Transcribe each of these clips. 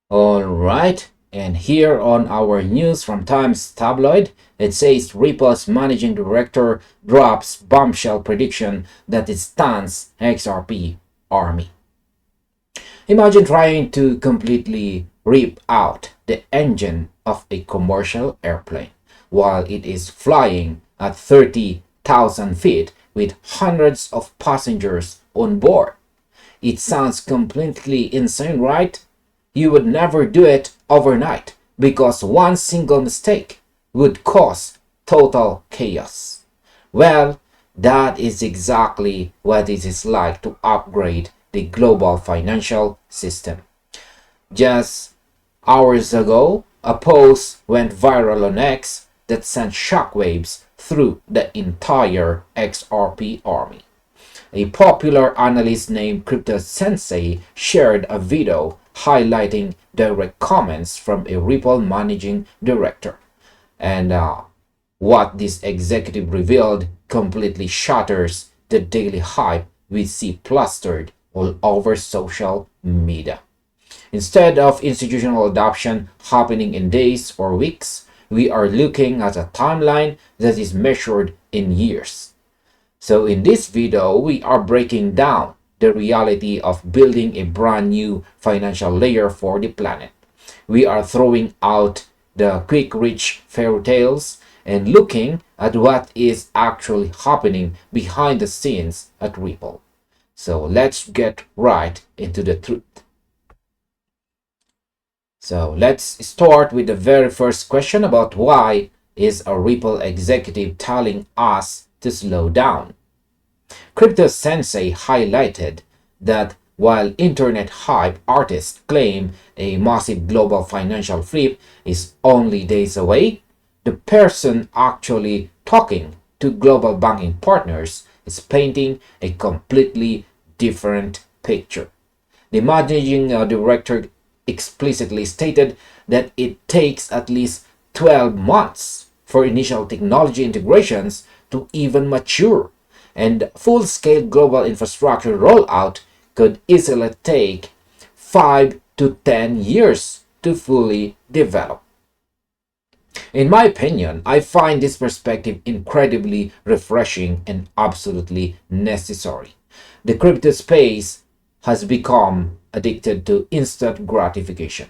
All right, and here on our news from Times Tabloid, it says Ripple's managing director drops bombshell prediction that it stuns XRP army. Imagine trying to completely rip out the engine of a commercial airplane while it is flying at 30,000 feet with hundreds of passengers on board. It sounds completely insane, right? You would never do it overnight because one single mistake would cause total chaos. Well, that is exactly what it is like to upgrade the global financial system. Just hours ago, a post went viral on X that sent shockwaves through the entire XRP army. A popular analyst named CryptoSensei shared a video highlighting direct comments from a Ripple managing director. And what this executive revealed completely shatters the daily hype we see plastered all over social media. Instead of institutional adoption happening in days or weeks, we are looking at a timeline that is measured in years. So in this video, we are breaking down the reality of building a brand new financial layer for the planet. We are throwing out the quick rich fairy tales and looking at what is actually happening behind the scenes at Ripple. So let's get right into the truth. So let's start with the very first question about why is a Ripple executive telling us to slow down? CryptoSensei highlighted that while internet hype artists claim a massive global financial flip is only days away, the person actually talking to global banking partners is painting a completely different picture. The managing director explicitly stated that it takes at least 12 months for initial technology integrations to even mature, and full-scale global infrastructure rollout could easily take 5 to 10 years to fully develop. In my opinion, I find this perspective incredibly refreshing and absolutely necessary. The crypto space has become addicted to instant gratification.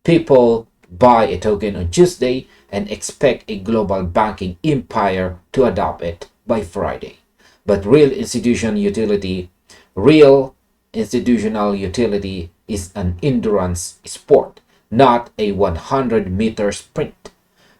People buy a token on Tuesday and expect a global banking empire to adopt it by Friday. But real institutional utility is an endurance sport, not a 100-meter sprint.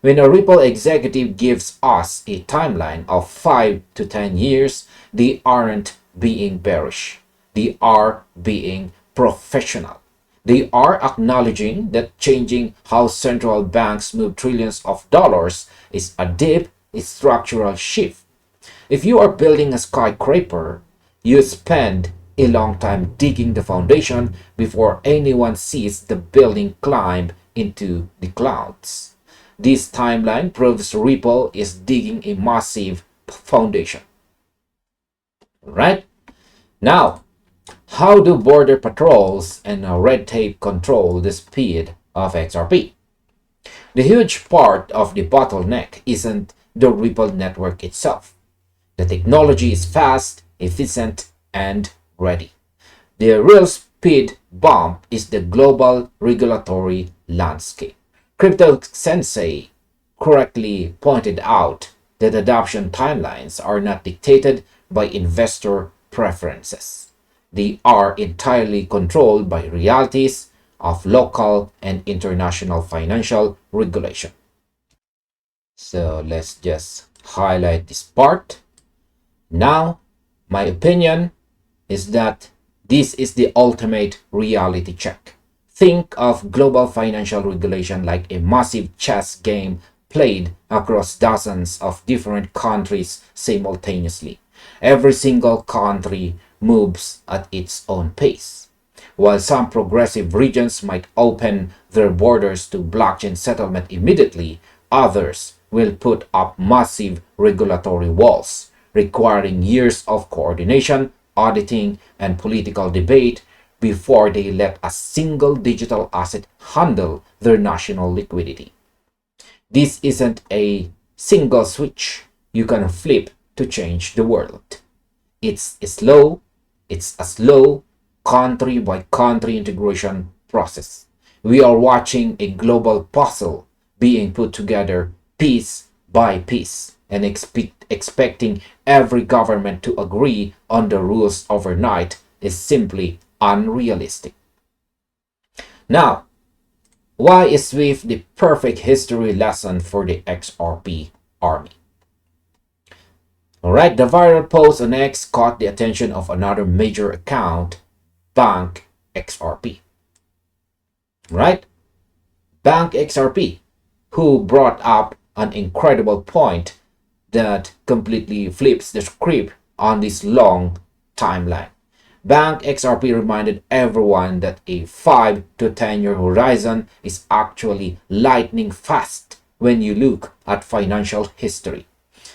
When a Ripple executive gives us a timeline of 5 to 10 years, they aren't being bearish. They are being professional. They are acknowledging that changing how central banks move trillions of dollars is a deep structural shift. If you are building a skyscraper, you spend a long time digging the foundation before anyone sees the building climb into the clouds. This timeline proves Ripple is digging a massive foundation. Right? Now, how do border patrols and red tape control the speed of XRP? The huge part of the bottleneck isn't the Ripple network itself. The technology is fast, efficient, and ready. The real speed bump is the global regulatory landscape. CryptoSensei correctly pointed out that adoption timelines are not dictated by investor preferences. They are entirely controlled by realities of local and international financial regulation. So let's just highlight this part. Now, my opinion is that this is the ultimate reality check. Think of global financial regulation like a massive chess game played across dozens of different countries simultaneously. Every single country moves at its own pace. While some progressive regions might open their borders to blockchain settlement immediately, others will put up massive regulatory walls, requiring years of coordination, auditing, and political debate before they let a single digital asset handle their national liquidity. This isn't a single switch you can flip to change the world. It's a slow country by country integration process. We are watching a global puzzle being put together piece by piece, and expecting every government to agree on the rules overnight is simply unrealistic. Now, why is SWIFT the perfect history lesson for the XRP army? Alright, the viral post on X caught the attention of another major account, Bank XRP. Right? Bank XRP, who brought up an incredible point that completely flips the script on this long timeline. Bank XRP reminded everyone that a 5 to 10-year horizon is actually lightning fast when you look at financial history.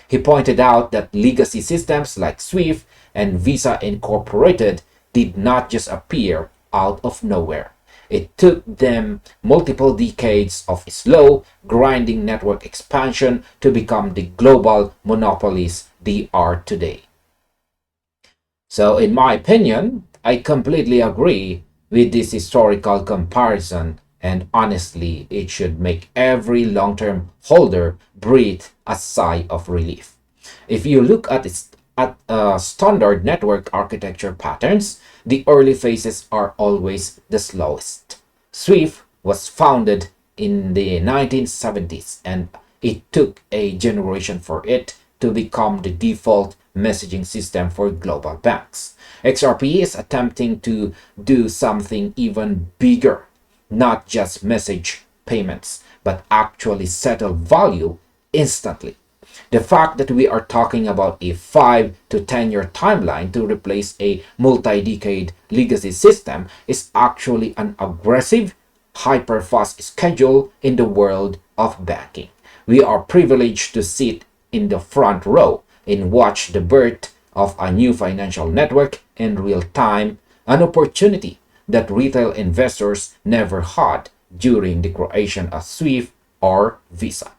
He pointed out that legacy systems like SWIFT and Visa Incorporated did not just appear out of nowhere. It took them multiple decades of slow, grinding network expansion to become the global monopolies they are today. So, in my opinion, I completely agree with this historical comparison, and honestly, it should make every long-term holder breathe a sigh of relief. If you look at standard network architecture patterns, the early phases are always the slowest. SWIFT was founded in the 1970s, and it took a generation for it to become the default messaging system for global banks. XRP is attempting to do something even bigger, not just message payments, but actually settle value instantly. The fact that we are talking about a 5 to 10-year timeline to replace a multi-decade legacy system is actually an aggressive, hyper-fast schedule in the world of banking. We are privileged to sit in the front row and watch the birth of a new financial network in real time, an opportunity that retail investors never had during the creation of SWIFT or Visa.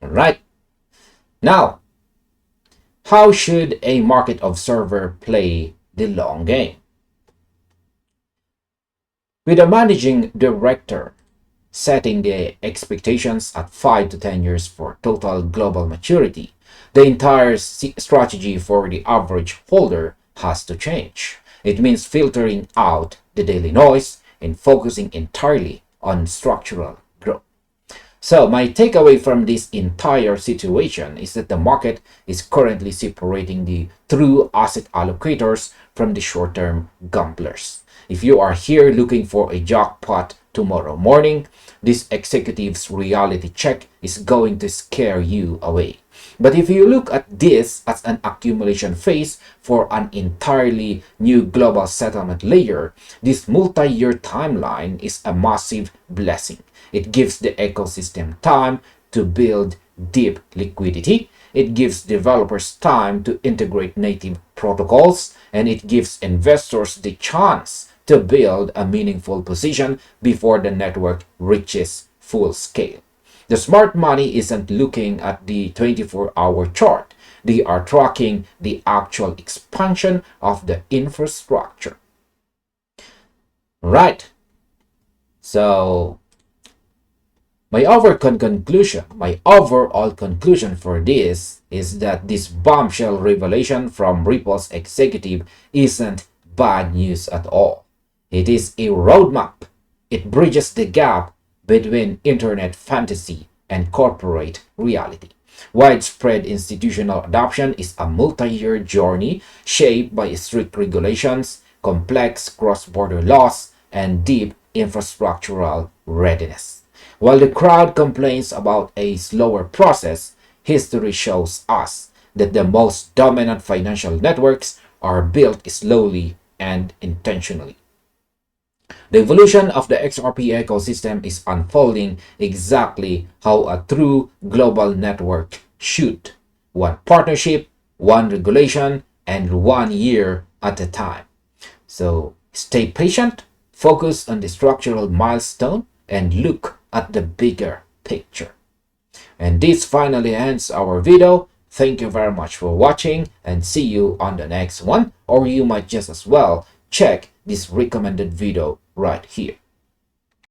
All right. Now, how should a market observer play the long game? With a managing director setting the expectations at 5 to 10 years for total global maturity, the entire strategy for the average holder has to change. It means filtering out the daily noise and focusing entirely on structural growth. So my takeaway from this entire situation is that the market is currently separating the true asset allocators from the short-term gamblers. If you are here looking for a jackpot tomorrow morning, this executive's reality check is going to scare you away. But if you look at this as an accumulation phase for an entirely new global settlement layer, this multi-year timeline is a massive blessing. It gives the ecosystem time to build deep liquidity. It gives developers time to integrate native protocols, and it gives investors the chance to build a meaningful position before the network reaches full scale. The smart money isn't looking at the 24-hour chart. They are tracking the actual expansion of the infrastructure. Right. So, my overall conclusion for this is that this bombshell revelation from Ripple's executive isn't bad news at all. It is a roadmap. It bridges the gap between internet fantasy and corporate reality. Widespread institutional adoption is a multi-year journey shaped by strict regulations, complex cross-border laws, and deep infrastructural readiness. While the crowd complains about a slower process, history shows us that the most dominant financial networks are built slowly and intentionally. The evolution of the XRP ecosystem is unfolding exactly how a true global network should. One partnership, one regulation, and 1 year at a time. So Stay patient, focus on the structural milestone, and look at the bigger picture. And this finally ends our video. Thank you very much for watching, and see you on the next one. Or you might just as well check this recommended video right here.